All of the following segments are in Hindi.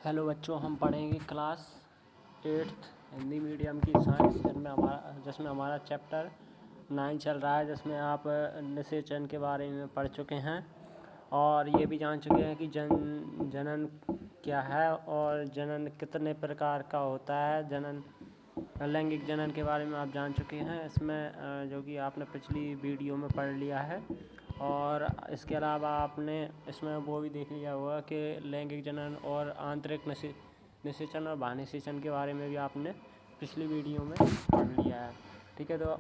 हेलो बच्चों, हम पढ़ेंगे क्लास 8th हिंदी मीडियम की साइंस जिसमें हमारा चैप्टर 9 चल रहा है, जिसमें आप निषेचन के बारे में पढ़ चुके हैं और ये भी जान चुके हैं कि जनन क्या है और जनन कितने प्रकार का होता है। लैंगिक जनन के बारे में आप जान चुके हैं इसमें, जो कि आपने पिछली वीडियो में पढ़ लिया है। और इसके अलावा आपने इसमें वो भी देख लिया होगा कि लैंगिक जनन और आंतरिक निषेचन और बाह्यनिषेचन के बारे में भी आपने पिछली वीडियो में पढ़ लिया है। ठीक है, तो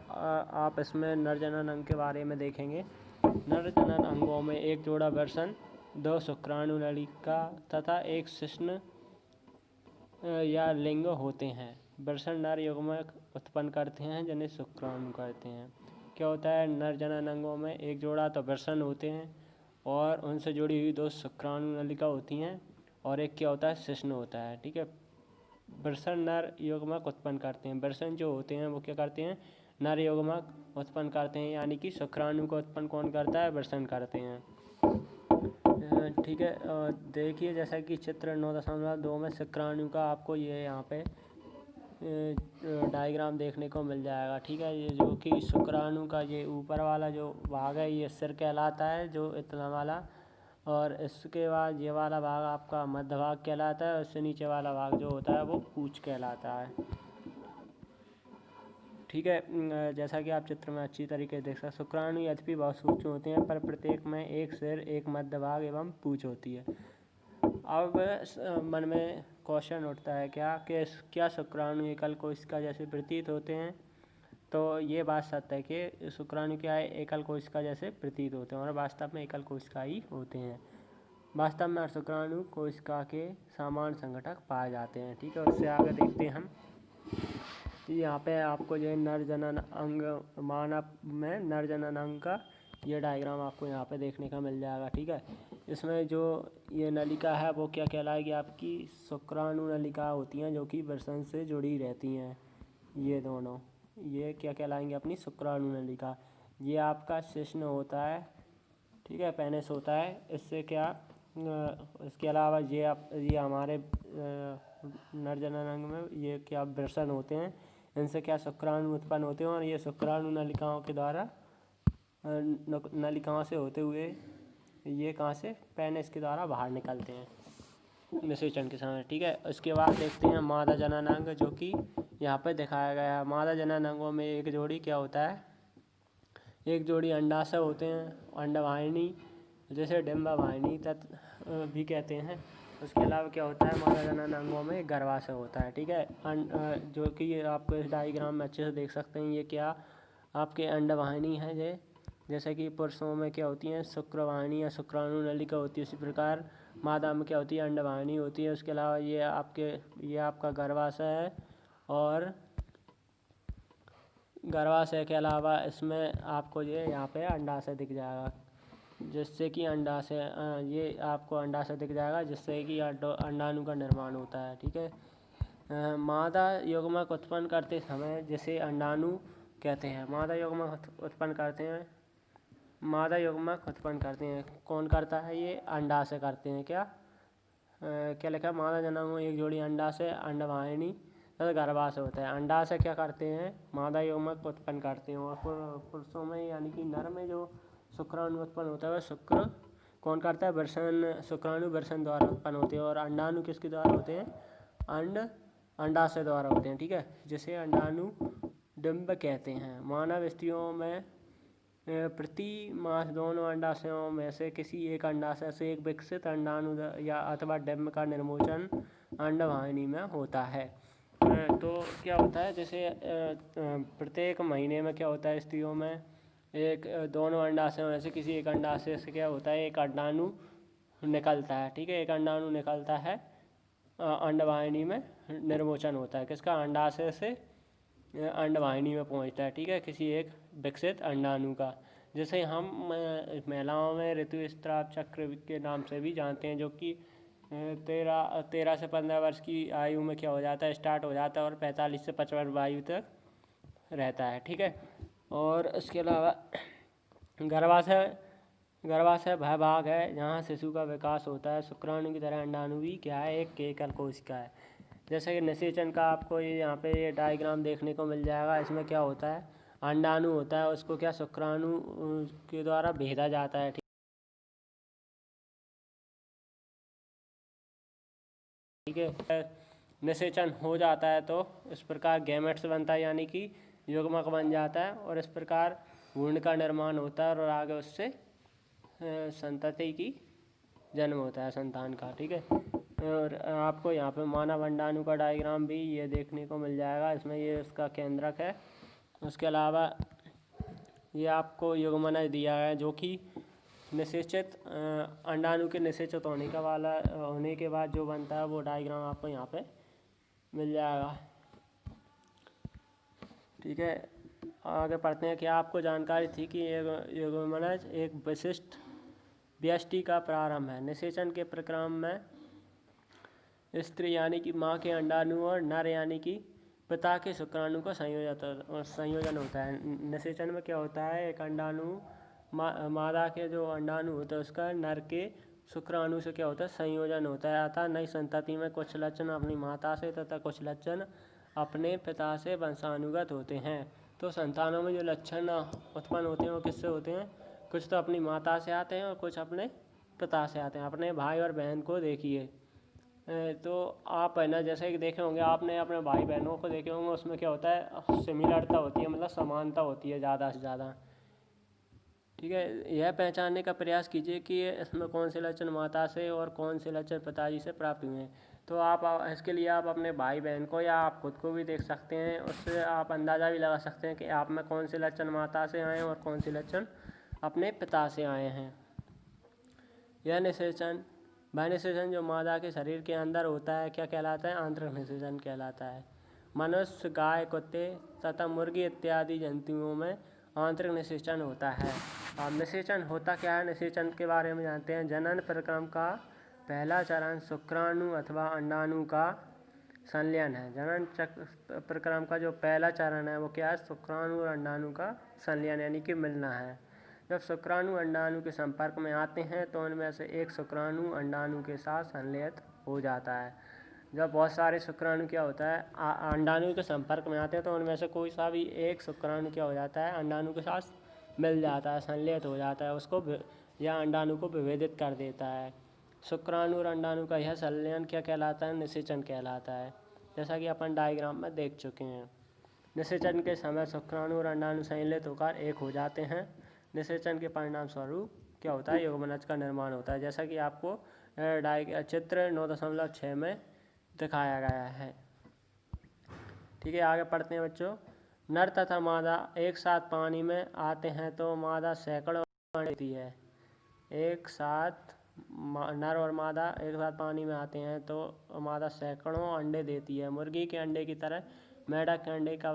आप इसमें नर जनन अंग के बारे में देखेंगे। नर जनन अंगों में एक जोड़ा वृषण, 2 शुक्राणु नलिका तथा एक शिश्न या लिंग होते हैं। वृषण नर युग्मक उत्पन्न करते हैं जिन्हें शुक्राणु कहते हैं। क्या होता है, नर जनन अंगों में एक जोड़ा तो वृषण होते हैं और उनसे जुड़ी हुई 2 शुक्राणु नलिका होती हैं और एक क्या होता है, शिश्न होता है। ठीक है, वृषण नर युग्मक उत्पन्न करते हैं। वृषण जो होते हैं वो क्या करते हैं, नर युग्मक उत्पन्न करते हैं, यानी कि शुक्राणु को उत्पन्न कौन करता है, वृषण करते हैं। ठीक है, देखिए जैसा कि चित्र 9.2 में शुक्राणु का आपको ये यहाँ पे डायग्राम देखने को मिल जाएगा। ठीक है, ये जो कि शुक्राणु का ये ऊपर वाला जो भाग है ये सिर कहलाता है, जो इतना वाला, और इसके बाद ये वाला भाग आपका मध्य भाग कहलाता है और इससे नीचे वाला भाग जो होता है वो पूंछ कहलाता है। ठीक है, जैसा कि आप चित्र में अच्छी तरीके से देख सकते हैं, शुक्राणु यद्यपि बहुत सूक्ष्म होते हैं पर प्रत्येक में एक सिर, एक मध्य भाग एवं पूंछ होती है। अब मन में क्वेश्चन उठता है क्या शुक्राणु एकल कोशिका जैसे प्रतीत होते हैं। तो ये बात सत्य है कि शुक्राणु क्या है, एकल कोशिका जैसे प्रतीत होते हैं और वास्तव में एकल कोशिका ही होते हैं। वास्तव में शुक्राणु कोशिका के समान संघटक पाए जाते हैं। ठीक है, उससे आगे देखते हैं हम। यहाँ पे आपको जो नर जनन अंग, मानव में नर जनन अंग का ये डायग्राम आपको यहाँ पे देखने का मिल जाएगा। ठीक है, इसमें जो ये नलिका है वो क्या कहलाएगी, आपकी शुक्राणु नलिका होती हैं जो कि वृषण से जुड़ी रहती हैं। ये दोनों ये क्या कहलाएंगे, अपनी शुक्राणु नलिका। ये आपका शिश्न होता है। ठीक है, पेनिस होता है। इससे क्या इसके अलावा ये हमारे नर जनन अंग में ये क्या वृषण होते हैं, इनसे क्या शुक्राणु उत्पन्न होते हैं और ये शुक्राणु नलिकाओं के द्वारा नलिकाओं से होते हुए ये कहाँ से, पेनिस के द्वारा बाहर निकलते हैं निषेचन के समय। ठीक है, उसके बाद देखते हैं मादा जनन अंग, जो कि यहाँ पे दिखाया गया है। मादा जनन अंगों में एक जोड़ी क्या होता है, एक जोड़ी अंडाशय होते हैं, अंडवाहिनी जैसे डिंबवाहिनी तत्व भी कहते हैं। उसके अलावा क्या होता है, मादा जनन अंगों में गर्भाशय होता है। ठीक है, जो कि ये आपको इस डायग्राम में अच्छे से देख सकते हैं। ये क्या आपके अंडवाहिनी है, जैसे कि पुरुषों में क्या होती हैं, शुक्रवाहिनी या शुक्राणु नलिका होती है, उसी प्रकार मादा में क्या होती है, अंडवाहिनी होती है। उसके अलावा ये आपका गर्भाशय है और गर्भाशय के अलावा इसमें आपको ये यहाँ पे अंडाशय दिख जाएगा, जिससे कि ये आपको अंडाशय दिख जाएगा, जिससे कि अंडाणु का निर्माण होता है। ठीक है, मादा युग्मक उत्पन्न करते समय जिसे अंडाणु कहते हैं। मादा युग्मक उत्पन्न करते हैं कौन करता है, ये अंडाशय करते हैं। क्या लिखा है, मादा जनन में एक जोड़ी अंडाशय, अंडवाहिनी तथा गर्भाशय होता है। अंडाशय क्या करते हैं, मादा युग्मक उत्पन्न करते हैं और पुरुषों में यानी कि नर में जो शुक्राणु उत्पन्न होता है वह शुक्र कौन करता है, शुक्राणु वृषण द्वारा उत्पन्न होते हैं और अंडाणु किसके द्वारा होते हैं, अंडाशय द्वारा होते हैं। ठीक है, जिसे अंडाणु डिंब कहते हैं। मानव स्त्रियों में प्रति मास दोनों अंडाशयों में से किसी एक अंडाशय से एक विकसित अंडाणु या अथवा डिंब का निर्मोचन अंडवाहिनी में होता है। तो क्या होता है, जैसे प्रत्येक महीने में क्या होता है, स्त्रियों में दोनों अंडाशयों में से किसी एक अंडाशय से क्या होता है, एक अंडाणु निकलता है। ठीक है, एक अंडाणु निकलता है, अंडवाहिनी में निर्मोचन होता है। किसका, अंडाशय से अंडवाहिनी में पहुंचता है। ठीक है, किसी एक विकसित अंडाणु का, जिसे हम महिलाओं में ऋतुस्राव चक्र के नाम से भी जानते हैं, जो कि 13 से 15 वर्ष की आयु में क्या हो जाता है, स्टार्ट हो जाता है और 45 से 55 आयु तक रहता है। ठीक है, और इसके अलावा गर्भाशय गर्भाशय वह भाग है जहाँ शिशु का विकास होता है। शुक्राणु की तरह अंडाणु भी क्या है, एक एकल कोशिका है। जैसे कि निषेचन का आपको ये यहाँ पे ये डायग्राम देखने को मिल जाएगा। इसमें क्या होता है, अंडाणु होता है, उसको क्या शुक्राणु के द्वारा भेजा जाता है। ठीक है, निषेचन हो जाता है तो इस प्रकार गैमेट्स बनता है, यानी कि युग्मक बन जाता है, और इस प्रकार भ्रूण का निर्माण होता है और आगे उससे संतति की जन्म होता है, संतान का। ठीक है, और आपको यहाँ पे मानव अंडाणु का डायग्राम भी ये देखने को मिल जाएगा। इसमें ये इसका केंद्रक है। उसके अलावा ये आपको युग्मनज दिया है, जो कि निषेचित अंडाणु के निषेचित होने के बाद जो बनता है वो डायग्राम आपको यहाँ पे मिल जाएगा। ठीक है, आगे पढ़ते हैं। क्या आपको जानकारी थी कि युग्मनज एक विशिष्ट व्यष्टि का प्रारंभ है। निषेचन के प्रक्रम में स्त्री यानी कि माँ के अंडाणु और नर यानी कि पिता के शुक्राणु का संयोजन होता है। निषेचन में क्या होता है, एक अंडाणु मादा के जो अंडाणु होता है उसका नर के शुक्राणु से क्या होता है, संयोजन होता है। अतः नई संतति में कुछ लक्षण अपनी माता से तथा कुछ लक्षण अपने पिता से वंशानुगत होते हैं। तो संतानों में जो लक्षण उत्पन्न होते हैं वो किससे होते हैं, कुछ तो अपनी माता से आते हैं और कुछ अपने पिता से आते हैं। अपने भाई और बहन को देखिए, तो आप है ना, जैसे कि देखे होंगे आपने अपने भाई बहनों को देखे होंगे, उसमें क्या होता है, सिमिलरता होती है, मतलब समानता होती है ज़्यादा से ज़्यादा। ठीक है, यह पहचानने का प्रयास कीजिए कि इसमें कौन से लक्षण माता से और कौन से लक्षण पिताजी से प्राप्त हुए हैं। तो आप इसके लिए आप अपने भाई बहन को या आप खुद को भी देख सकते हैं। उससे आप अंदाज़ा भी लगा सकते हैं कि आप में कौन से लक्षण माता से आए हैं और कौन से लक्षण अपने पिता से आए हैं। यह निषेचन, वह निषेचन जो मादा के शरीर के अंदर होता है, क्या कहलाता है, आंतरिक निषेचन कहलाता है। मनुष्य, गाय, कुत्ते तथा मुर्गी इत्यादि जंतुओं में आंतरिक निषेचन होता है। अब निषेचन होता क्या है, निषेचन के बारे में जानते हैं। जनन प्रक्रम का पहला चरण शुक्राणु अथवा अंडाणु का संलयन है। जनन प्रक्रम का जो पहला चरण है वो क्या है, शुक्राणु और अंडाणु का संलयन यानी कि मिलना है। जब शुक्राणु अंडाणु के संपर्क में आते हैं तो उनमें से एक शुक्राणु अंडाणु के साथ संलयित हो जाता है। जब बहुत सारे शुक्राणु क्या होता है, अंडाणु के संपर्क में आते हैं तो उनमें से कोई सा भी एक शुक्राणु क्या हो जाता है, अंडाणु के साथ मिल जाता है, संलयित हो जाता है, उसको या अंडाणु को विभेदित कर देता है। शुक्राणु और अंडाणु का यह संलयन क्या कहलाता है, निषेचन कहलाता है, जैसा कि अपन डायग्राम में देख चुके हैं। निषेचन के समय शुक्राणु और अंडाणु संलयित होकर एक हो जाते हैं। निषेचन के परिणाम स्वरूप क्या होता है, युग्मनज का निर्माण होता है, जैसा कि आपको चित्र 9.6 में दिखाया गया है। ठीक है, आगे पढ़ते हैं बच्चों। नर तथा मादा एक साथ पानी में आते हैं तो मादा सैकड़ों अंडे देती है। एक साथ नर और मादा एक साथ पानी में आते हैं तो मादा सैकड़ों अंडे देती है। मुर्गी के अंडे की तरह मेढक के अंडे का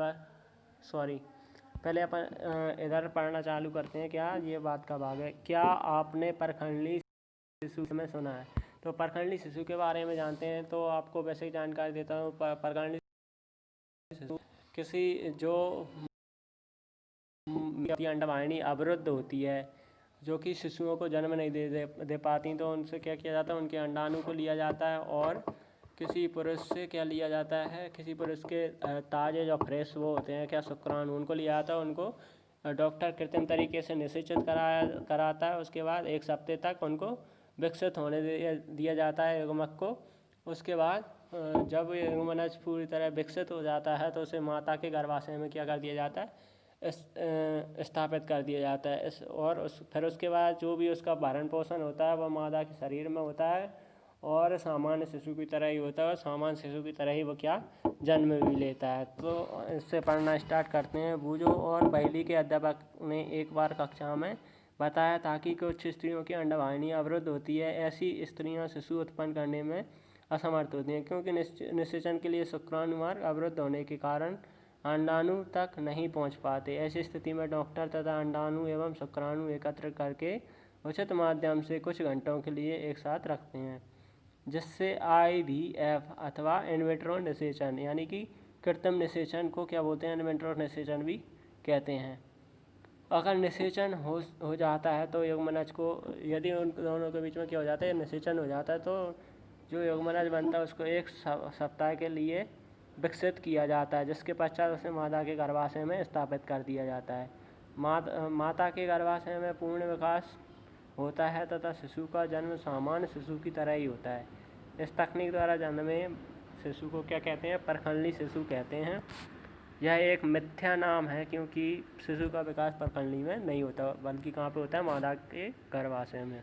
पहले अपन इधर पढ़ना चालू करते हैं। क्या ये बात का भाग है, क्या आपने परखंडली शिशु में सुना है। तो परखंडली शिशु के बारे में जानते हैं, तो आपको वैसे ही जानकारी देता हूँ। परखंडली शिशु किसी जो अंडवाहिनी अवरुद्ध होती है, जो कि शिशुओं को जन्म नहीं दे पाती, तो उनसे क्या किया जाता है, उनके अंडाणु को लिया जाता है और किसी पुरुष से क्या लिया जाता है, किसी पुरुष के ताज़े जो फ्रेश वो होते हैं क्या शुक्राणु, उनको लिया जाता है। उनको डॉक्टर कृत्रिम तरीके से निषेचित कराता है। उसके बाद 1 हफ्ते तक उनको विकसित होने दिया जाता है युग्मक को। उसके बाद जब युग्मनज पूरी तरह विकसित हो जाता है तो उसे माता के गर्भाशय में क्या कर दिया जाता है, स्थापित कर दिया जाता है। फिर उसके बाद जो भी उसका भरण पोषण होता है वह मादा के शरीर में होता है और सामान्य शिशु की तरह ही होता है, और सामान्य शिशु की तरह ही वो क्या जन्म भी लेता है। तो इससे पढ़ना स्टार्ट करते हैं। बूजो और पहली के अध्यापक ने एक बार कक्षा में बताया था कि कुछ स्त्रियों की अंडवाहिनी अवरुद्ध होती है। ऐसी स्त्रियां शिशु उत्पन्न करने में असमर्थ होती हैं क्योंकि निषेचन के लिए शुक्राणु मार्ग अवरुद्ध होने के कारण अंडाणु तक नहीं पहुंच पाते। ऐसी स्थिति में डॉक्टर तथा अंडाणु एवं शुक्राणु एकत्र करके उचित माध्यम से कुछ घंटों के लिए एक साथ रखते हैं, जिससे IVF अथवा इन विट्रो निषेचन यानी कि कृत्रिम निषेचन को क्या बोलते हैं, इन विट्रो निषेचन भी कहते हैं। अगर निषेचन हो जाता है तो युग्मनज को, यदि उन दोनों के बीच में क्या हो जाता है, निषेचन हो जाता है, तो जो युग्मनज बनता है उसको एक सप्ताह के लिए विकसित किया जाता है, जिसके पश्चात उसे मादा के गर्भाशय में स्थापित कर दिया जाता है। माता के गर्भाशय में पूर्ण विकास होता है तथा शिशु का जन्म सामान्य शिशु की तरह ही होता है। इस तकनीक द्वारा जन्मे शिशु को क्या कहते हैं, परखंडी शिशु कहते हैं। यह एक मिथ्या नाम है क्योंकि शिशु का विकास परखंडी में नहीं होता, बल्कि कहाँ पे होता है, मादा के गर्भाशय में।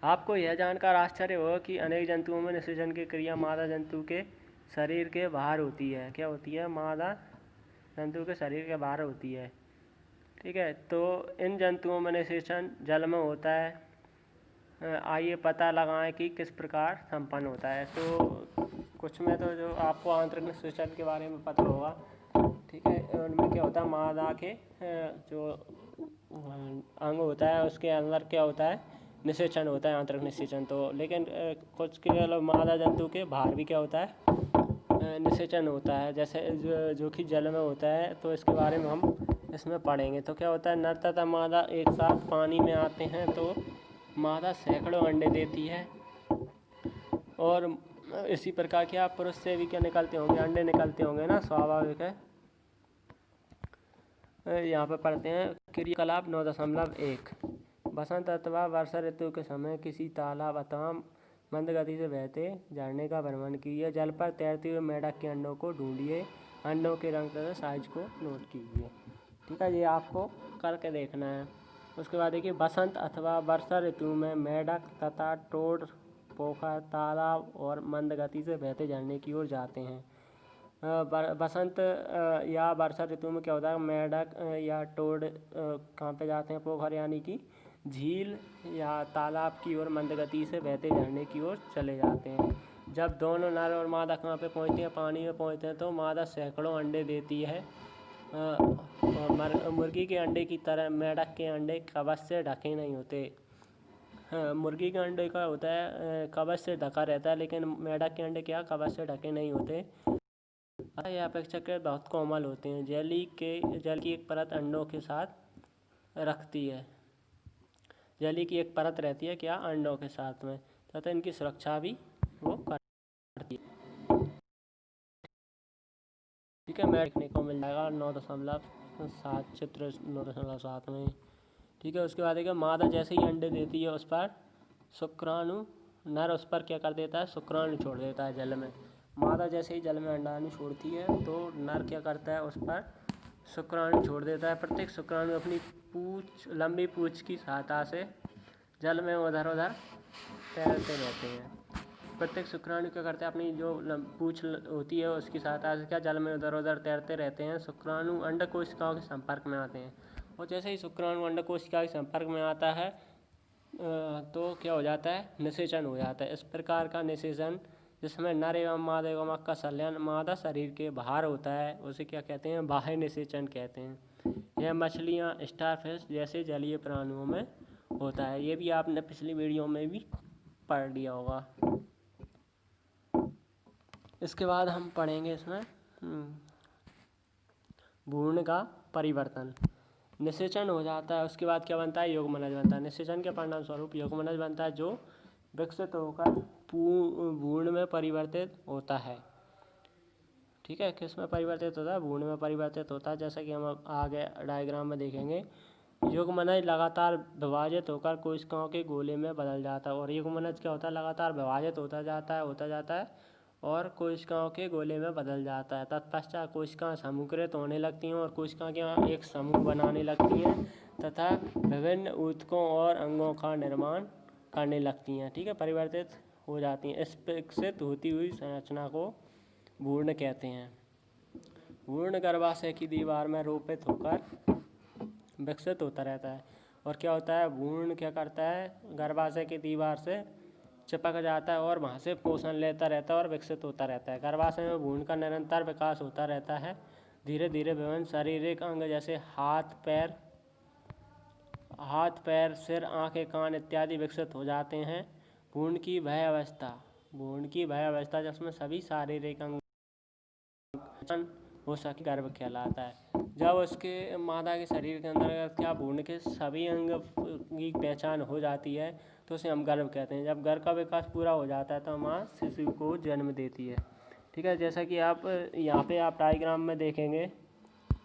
आपको यह जानकर आश्चर्य होगा कि अनेक जंतुओं में निषेचन की क्रिया मादा जंतु के शरीर के बाहर होती है। क्या होती है, मादा जंतु के शरीर के बाहर होती है। ठीक है, तो इन जंतुओं में निषेचन जल में होता है। आइए पता लगाएं कि किस प्रकार संपन्न होता है। तो कुछ में तो जो आपको आंतरिक निषेचन के बारे में पता होगा, ठीक है, उनमें क्या होता है, मादा के जो अंग होता है उसके अंदर क्या होता है, निषेचन होता है, आंतरिक निषेचन। तो लेकिन कुछ के मादा जंतु के बाहर भी क्या होता है, निषेचन होता है, जैसे जो कि जल में होता है। तो इसके बारे में हम इसमें पढ़ेंगे। तो क्या होता है, नर तथा मादा एक साथ पानी में आते हैं तो मादा सैकड़ों अंडे देती है, और इसी प्रकार के आप पुरुष से भी क्या निकलते होंगे, अंडे निकलते होंगे ना, स्वाभाविक है। यहाँ पर पढ़ते हैं क्रियाकलाप 9.1। बसंत अथवा वर्षा ऋतु के समय किसी तालाब अथवा मंद गति से बहते झरने का भ्रमण कीजिए। जल पर तैरते हुए मेढक के अंडों को ढूंढिए, अंडों के रंग तथा साइज को नोट कीजिए। ठीक है, ये आपको करके देखना है। उसके बाद देखिए, बसंत अथवा वर्षा ऋतु में मेढक तथा टोड पोखर, तालाब और मंद गति से बहते झरने की ओर जाते हैं। बसंत या वर्षा ऋतु में क्या होता है, मेढक या टोड कहाँ पे जाते हैं, पोखर यानी कि झील या तालाब की ओर मंद गति से बहते झरने की ओर चले जाते हैं। जब दोनों नर और मादा कहाँ पे पहुँचते हैं, पानी में पहुँचते हैं, तो मादा सैकड़ों अंडे देती है। मुर्गी के अंडे की तरह मेढक के अंडे कवच से ढके नहीं होते। मुर्गी के अंडे का होता है कवच से ढका रहता है, लेकिन मेढक के अंडे क्या कवच से ढके नहीं होते। यह अपेक्षाकृत बहुत कोमल होते हैं। जल की एक परत अंडों के साथ रखती है, जली की एक परत रहती है क्या, अंडों के साथ में, तथा इनकी सुरक्षा भी वो करती है। ठीक है, मैं देखने को मिल जाएगा 9.7 चित्र 9.7 में। ठीक है, उसके बाद देखिए, मादा जैसे ही अंडे देती है उस पर शुक्राणु, नर उस पर क्या कर देता है, शुक्राणु छोड़ देता है जल में। मादा जैसे ही जल में अंडाणु छोड़ती है तो नर क्या करता है, उस पर शुक्राणु छोड़ देता है। प्रत्येक शुक्राणु अपनी लंबी पूंछ की सहायता से जल में उधर उधर तैरते रहते हैं। प्रत्येक शुक्राणु क्या करते हैं, अपनी जो पूंछ होती है उसकी सहायता से क्या जल में उधर उधर तैरते रहते हैं। शुक्राणु अंड कोशिकाओं के संपर्क में आते हैं, और जैसे ही शुक्राणु अंड कोशिका के संपर्क में आता है तो क्या हो जाता है, निषेचन हो जाता है। इस प्रकार का निषेचन जिसमें नर एवं मादा एवं अंग का संलयन मादा शरीर के बाहर होता है उसे क्या कहते हैं, बाह्य निषेचन कहते हैं। यह मछलियाँ, स्टारफिश जैसे जलीय प्राणियों में होता है। ये भी आपने पिछली वीडियो में भी पढ़ लिया होगा। इसके बाद हम पढ़ेंगे इसमें भ्रूण का परिवर्तन। निषेचन हो जाता है, उसके बाद क्या बनता है, युग्मनज बनता है। निषेचन के परिणाम स्वरूप युग्मनज बनता है जो विकसित होकर भ्रूण में परिवर्तित होता है। ठीक है, किस में परिवर्तित होता है, भ्रूण में परिवर्तित होता है। जैसा कि हम आगे डायग्राम में देखेंगे, युग्मनज लगातार विभाजित होकर कोशिकाओं के गोले में बदल जाता है। और युग्मनज क्या होता है, लगातार विभाजित होता जाता है और कोशिकाओं के गोले में बदल जाता है। तत्पश्चात कोशिकाएं समूहीकृत होने लगती हैं और कोशिकाएं एक समूह बनाने लगती हैं तथा विभिन्न ऊतकों और अंगों का निर्माण करने लगती हैं। ठीक है, परिवर्तित हो जाती हैं। इस विकसित होती हुई संरचना को भ्रूण कहते हैं। भ्रूण गर्भाशय की दीवार में रोपित होकर विकसित होता रहता है। और क्या होता है, भ्रूण क्या करता है, गर्भाशय की दीवार से चिपक जाता है और वहाँ से पोषण लेता रहता है और विकसित होता रहता है। गर्भाशय में भ्रूण का निरंतर विकास होता रहता है। धीरे धीरे विभिन्न शारीरिक अंग जैसे हाथ पैर, सिर, आँखें, कान इत्यादि विकसित हो जाते हैं। भ्रूण की वह अवस्था जिसमें सभी शारीरिक अंग हो सके गर्भ कहलाता है। जब उसके मादा के शरीर के अंदर क्या भ्रूण के सभी अंग की पहचान हो जाती है तो उसे हम गर्भ कहते हैं। जब गर्भ का विकास पूरा हो जाता है तो माँ शिशु को जन्म देती है। ठीक है, जैसा कि आप यहाँ पे आप डायग्राम में देखेंगे,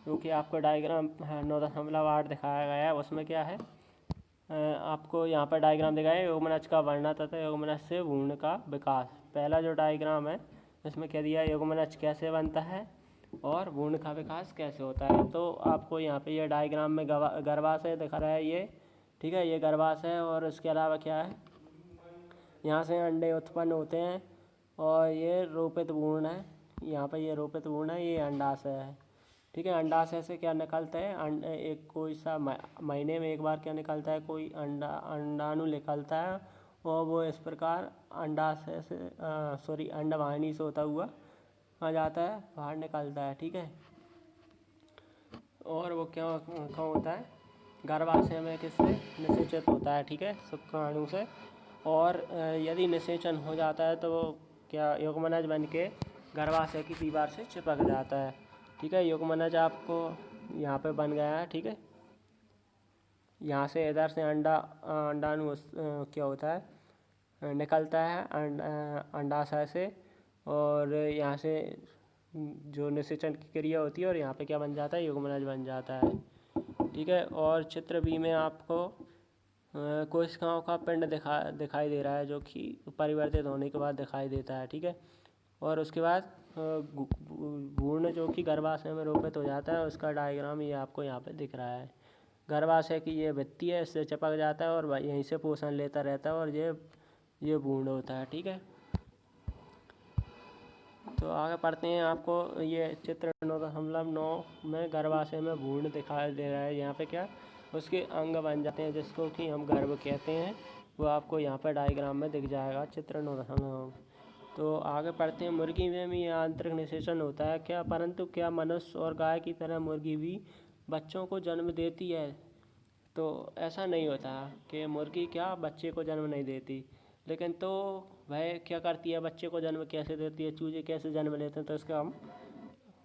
क्योंकि आपको डायग्राम 9.8 दिखाया गया है। उसमें क्या है, आपको यहाँ पर डायग्राम दिखाया है युग्मनज का वर्णन तथा युग्मनज से भ्रूण का विकास। पहला जो डायग्राम है इसमें क्या दिया है, युग्मनज कैसे बनता है और भ्रूण का विकास कैसे होता है। तो आपको यहाँ पे ये डायग्राम में गर्भाशय दिखा रहा है ये। ठीक है, ये गर्भाशय है और इसके अलावा क्या है, यहाँ से अंडे उत्पन्न होते हैं और ये रोपित भ्रूण है। यहाँ पर ये रोपित भ्रूण है, ये अंडाशय है। ठीक है, अंडाशय से क्या निकलता है, एक कोई सा महीने में एक बार क्या निकलता है, कोई अंडाणु निकलता है और वो इस प्रकार अंडाशय से अंडवाहिनी से होता हुआ आ जाता है, बाहर निकलता है। ठीक है, और वो क्या होता है, गर्भाशय में किससे निषेचित होता है। ठीक है, शुक्राणु से। और यदि निषेचन हो जाता है तो वो क्या युग्मनज बन के गर्भाशय की दीवार से चिपक जाता है। ठीक है, युग्मनज आपको यहाँ पे बन गया है। ठीक है, यहाँ से इधर से अंडाणु क्या होता है, निकलता है अंडाशय से, और यहाँ से जो निषेचन की क्रिया होती है और यहाँ पे क्या बन जाता है, युग्मनज बन जाता है। ठीक है, और चित्र बी में आपको कोशिकाओं का पिंड दिखाई दे रहा है, जो कि परिवर्तित होने के बाद दिखाई देता है। ठीक है, और उसके बाद भ्रूण जो कि गर्भाशय में रोपित हो जाता है, उसका डायग्राम ये आपको यहाँ पे दिख रहा है। गर्भाशय की ये भित्ति है, इससे चिपक जाता है और यहीं से पोषण लेता रहता है और ये भ्रूण होता है। ठीक है, तो आगे पढ़ते हैं। आपको ये चित्र 9.9 में गर्भाशय में भ्रूण दिखाई दे रहा है। यहाँ पे क्या उसके अंग बन जाते हैं जिसको कि हम गर्भ कहते हैं, वो आपको यहाँ पर डायग्राम में दिख जाएगा, चित्र 9.9। तो आगे पढ़ते हैं। मुर्गी में भी आंतरिक निषेचन होता है क्या, परंतु क्या मनुष्य और गाय की तरह मुर्गी भी बच्चों को जन्म देती है? तो ऐसा नहीं होता कि मुर्गी क्या बच्चे को जन्म नहीं देती, लेकिन तो वह क्या करती है, बच्चे को जन्म कैसे देती है, चूजे कैसे जन्म लेते हैं, तो इसका हम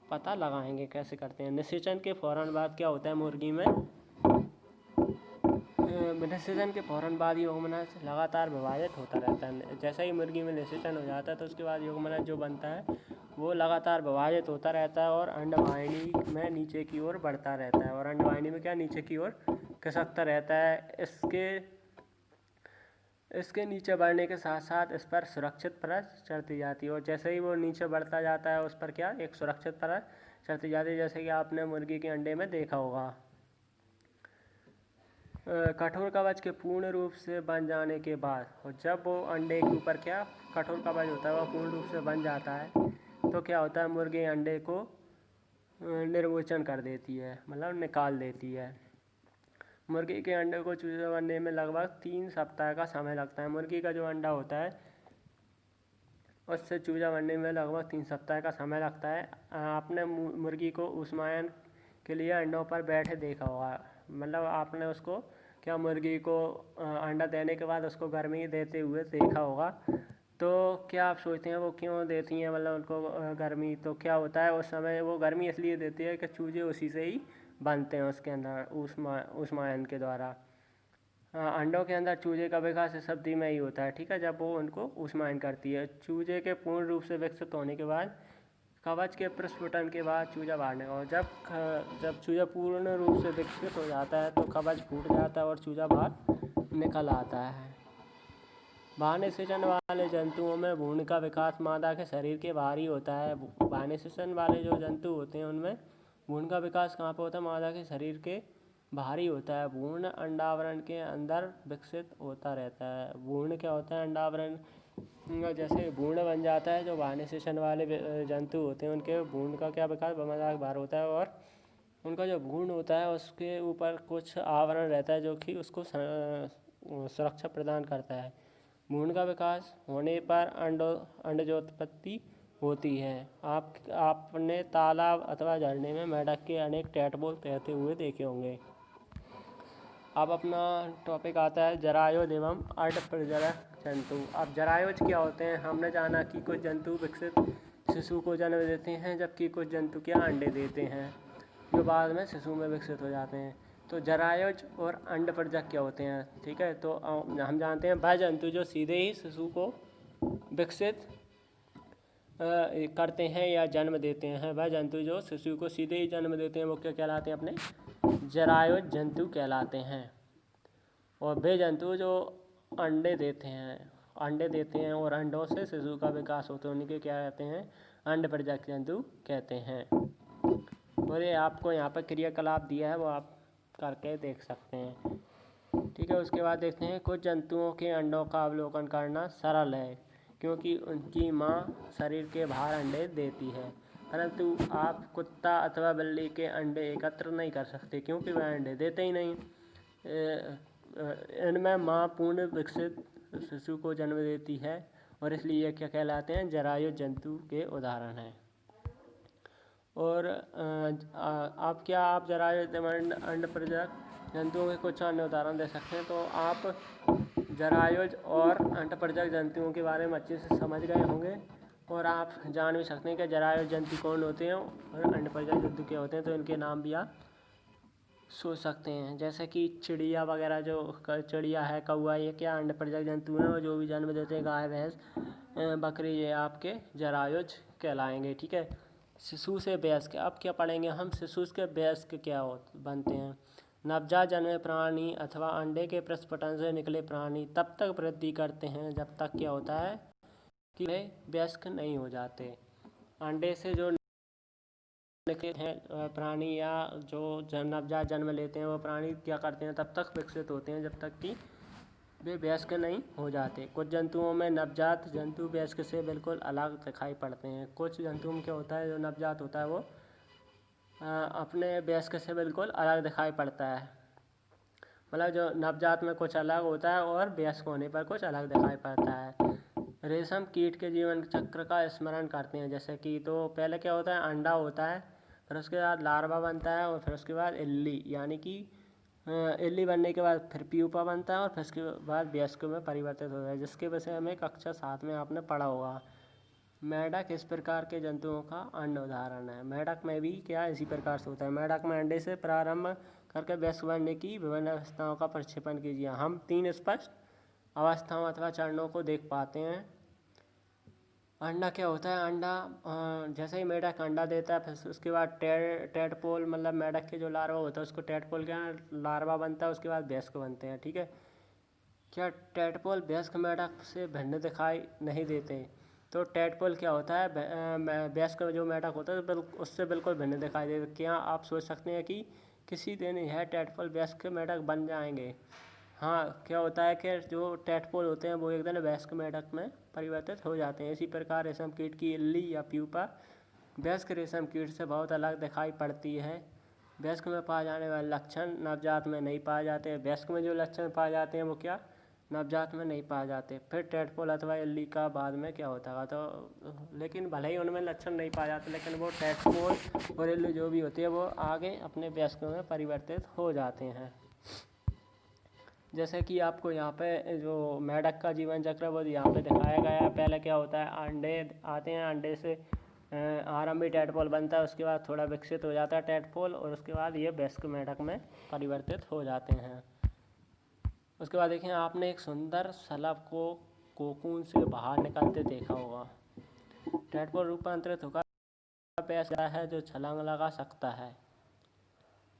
पता लगाएंगे कैसे करते हैं। निषेचन के फौरन बाद क्या होता है मुर्गी में, निषेचन के फौरन बाद युग्मनज लगातार विभाजित होता रहता है। जैसे ही मुर्गी में निषेचन हो जाता है तो उसके बाद युग्मनज जो बनता है वो लगातार विभाजित होता रहता है और अंडवाहिनी में नीचे की ओर बढ़ता रहता है, और अंडवाहिनी में क्या नीचे की ओर खिसकता रहता है। इसके नीचे बढ़ने के साथ साथ इस पर सुरक्षित परत चढ़ती जाती है, और जैसे ही वो नीचे बढ़ता जाता है उस पर क्या एक सुरक्षित परत चढ़ती जाती है, जैसे कि आपने मुर्गी के अंडे में देखा होगा। कठोर कवच के पूर्ण रूप से बन जाने के बाद, और जब वो अंडे के ऊपर क्या कठोर कवच होता है वह पूर्ण रूप से बन जाता है, तो क्या होता है मुर्गी अंडे को निर्मोचन कर देती है, मतलब निकाल देती है। मुर्गी के अंडे को चूजा बनने में लगभग 3 सप्ताह का समय लगता है। मुर्गी का जो अंडा होता है उससे चूजा बनने में लगभग 3 सप्ताह का समय लगता है। आपने मुर्गी को ऊष्मायन के लिए अंडों पर बैठे देखा होगा, मतलब आपने उसको क्या मुर्गी को अंडा देने के बाद उसको गर्मी देते हुए देखा होगा। तो क्या आप सोचते हैं वो क्यों देती हैं, मतलब उनको गर्मी, तो क्या होता है उस समय वो गर्मी इसलिए देती है कि चूजे उसी से ही बनते हैं, उसके अंदर ऊष्मायन के द्वारा। अंडों के अंदर चूजे का विकास इस अवधि में ही होता है। ठीक है, जब वो उनको ऊष्मायन करती है। चूजे के पूर्ण रूप से विकसित होने के बाद कवच के प्रस्फुटन के बाद चूजा बाहर निकल, और जब चूजा पूर्ण रूप से विकसित हो जाता है तो कवच फूट जाता है और चूजा बाहर निकल आता है। बाह्य निषेचन वाले जंतुओं में भ्रूण का विकास मादा के शरीर के बाहर ही होता है। बाह्य निषेचन वाले जो जंतु होते हैं उनमें भ्रूण का विकास कहाँ पर होता है, मादा के शरीर के बाहर ही होता है। भ्रूण अंडावरण के अंदर विकसित होता रहता है। भ्रूण क्या होता है, अंडावरण जैसे भ्रूण बन जाता है, जो बाह्य निषेचन वाले जंतु होते हैं उनके भ्रूण का क्या विकास मादा के बाहर होता है, और उनका जो भ्रूण होता है उसके ऊपर कुछ आवरण रहता है जो कि उसको सुरक्षा प्रदान करता है। भ्रूण का विकास होने पर अंडजोत्पत्ति होती है। आपने तालाब अथवा झरने में मेंढक के अनेक टैडपोल तैरते हुए देखे होंगे। अब अपना टॉपिक आता है जरायुज एवं अर्धप्रजनक जंतु। अब जरायुज क्या होते हैं, हमने जाना कि कुछ जंतु विकसित शिशु को जन्म देते हैं, जबकि कुछ जंतु क्या अंडे देते हैं। जो बाद में शिशु में विकसित हो जाते हैं। तो जरायुज और अंडपरजक क्या होते हैं, ठीक है। तो हम जानते हैं वह जंतु जो सीधे ही शिशु को विकसित करते हैं या जन्म देते हैं, वह जंतु जो शिशु को सीधे ही जन्म देते हैं वो क्या कहलाते हैं, अपने जरायुज जंतु कहलाते हैं। और वे जंतु जो अंडे देते हैं और अंडों से शिशु का विकास होता है, उनके क्या कहते हैं, अंडपरजक जंतु कहते हैं। और ये आपको यहाँ पर क्रियाकलाप दिया है, वो आप करके देख सकते हैं, ठीक है। उसके बाद देखते हैं, कुछ जंतुओं के अंडों का अवलोकन करना सरल है क्योंकि उनकी माँ शरीर के बाहर अंडे देती है, परंतु आप कुत्ता अथवा बिल्ली के अंडे एकत्र नहीं कर सकते क्योंकि वह अंडे देते ही नहीं। इनमें माँ पूर्ण विकसित शिशु को जन्म देती है और इसलिए क्या कहलाते हैं, जरायुज जंतु के उदाहरण हैं। और आप जरायुज अंडपरजक जंतुओं के कुछ अन्य उदाहरण दे सकते हैं। तो आप जरायुज और अंडपरजक जंतुओं के बारे में अच्छे से समझ गए होंगे और आप जान भी सकते हैं कि जरायुज जंतु कौन होते हैं और अंडपरजक जंतु क्या होते हैं। तो इनके नाम भी आप सोच सकते हैं, जैसे कि चिड़िया वगैरह, जो चिड़िया है, कौआ, ये क्या अंडपरजक जंतु हैं और जो भी जन्म देते हैं, गाय भैंस बकरी, ये आपके जरायुज कहलाएंगे, ठीक है। शिशु से वयस्क, अब क्या पढ़ेंगे हम, शिशु के वयस्क क्या बनते हैं। नवजात जन्मे प्राणी अथवा अंडे के प्रस्फुटन से निकले प्राणी तब तक वृद्धि करते हैं जब तक क्या होता है कि वे वयस्क नहीं हो जाते। अंडे से जो निकले हैं प्राणी या जो नवजात जन्म लेते हैं वो प्राणी क्या करते हैं, तब तक विकसित होते हैं जब तक कि वे वयस्क नहीं हो जाते। कुछ जंतुओं में नवजात जंतु वयस्क से बिल्कुल अलग दिखाई पड़ते हैं। कुछ जंतुओं में क्या होता है, जो नवजात होता है वो अपने वयस्क से बिल्कुल अलग दिखाई पड़ता है, मतलब जो नवजात में कुछ अलग होता है और वयस्क होने पर कुछ अलग दिखाई पड़ता है। रेशम कीट के जीवन चक्र का स्मरण करते हैं, जैसे कि तो पहले क्या होता है, अंडा होता है, फिर उसके बाद लार्वा बनता है और फिर उसके बाद इल्ली, यानी कि इल्ली बनने के बाद फिर प्यूपा बनता है और फिर उसके बाद वयस्क में परिवर्तित होता है, जिसके वजह से हमें कक्षा 7 में आपने पढ़ा होगा। मेढक इस प्रकार के जंतुओं का अन्य उदाहरण है। मेढक में भी क्या इसी प्रकार से होता है। मेढक में अंडे से प्रारंभ करके वयस्क बनने की विभिन्न अवस्थाओं का प्रक्षेपण कीजिए। हम 3 स्पष्ट अवस्थाओं अथवा चरणों को देख पाते हैं। अंडा क्या होता है, अंडा जैसे ही मेढक अंडा देता है, फिर उसके बाद टेडपोल, मतलब मेढक के जो लार्वा होता है उसको टेडपोल के लार्वा बनता है, उसके बाद वयस्क बनते हैं, ठीक है। क्या टेडपोल वयस्क मेढक से भिन्न दिखाई नहीं देते। तो टेडपोल क्या होता है, वयस्क जो मेढक होता है उससे बिल्कुल भिन्न दिखाई देता। क्या आप सोच सकते हैं कि किसी दिन यह टेडपोल वयस्क मेढक बन जाएंगे। हाँ, क्या होता है कि जो टेडपोल होते हैं वो एक दिन वयस्क मेढक में परिवर्तित हो जाते हैं। इसी प्रकार रेशम कीट की इल्ली या प्यूपा वयस्क रेशम कीट से बहुत अलग दिखाई पड़ती है। वयस्क में पाए जाने वाले लक्षण नवजात में नहीं पाए जाते। वयस्क में जो लक्षण पाए जाते हैं वो क्या नवजात में नहीं पाए जाते। फिर टेडपोल अथवा इल्ली का बाद में क्या होता है, तो लेकिन भले ही उनमें लक्षण नहीं पाए जाते, लेकिन वो टेडपोल और इल्ली जो भी होती है वो आगे अपने वयस्क में परिवर्तित हो जाते हैं। जैसे कि आपको यहाँ पे जो मेढक का जीवन चक्र वो यहाँ पे दिखाया गया है। पहले क्या होता है, अंडे आते हैं, अंडे से आरंभी टेडपोल बनता है, उसके बाद थोड़ा विकसित हो जाता है टेडपोल और उसके बाद ये वयस्क मेढक में परिवर्तित हो जाते हैं। उसके बाद देखिए, आपने एक सुंदर शलभ को कोकून से बाहर निकलते देखा होगा। टेडपोल रूपांतरित होकर ऐसा है जो छलांग लगा सकता है।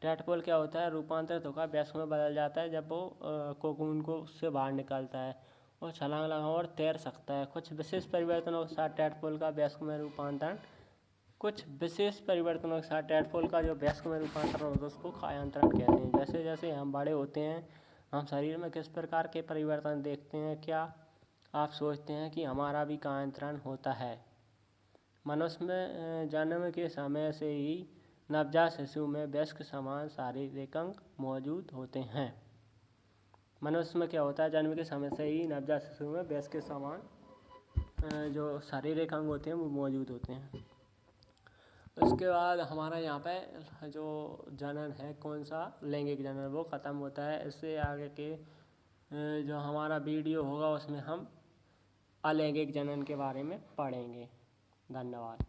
टेडपोल क्या होता है, रूपांतरित होकर वयस्क में बदल जाता है जब वो कोकून को उससे बाहर निकलता है और छलांग लगा और तैर सकता है। कुछ विशेष परिवर्तनों के साथ टेडपोल का वयस्क में रूपांतरण जो वयस्क में रूपांतरण होता है उसको कायांतरण कहते हैं। जैसे जैसे हम बड़े होते हैं हम शरीर में किस प्रकार के परिवर्तन देखते हैं। क्या आप सोचते हैं कि हमारा भी कायांतरण होता है। मनुष्य में जन्म के समय से ही नवजात शिशु में वयस्क समान शारीरिक अंग मौजूद होते हैं। मनुष्य में क्या होता है, जन्म के समय से ही नवजात शिशु में वयस्क के समान जो शारीरिक अंग होते हैं वो मौजूद होते हैं। उसके बाद हमारा यहाँ पे जो जनन है, कौन सा, लैंगिक जनन, वो ख़त्म होता है। इससे आगे के जो हमारा वीडियो होगा उसमें हम अलैंगिक जनन के बारे में पढ़ेंगे। धन्यवाद।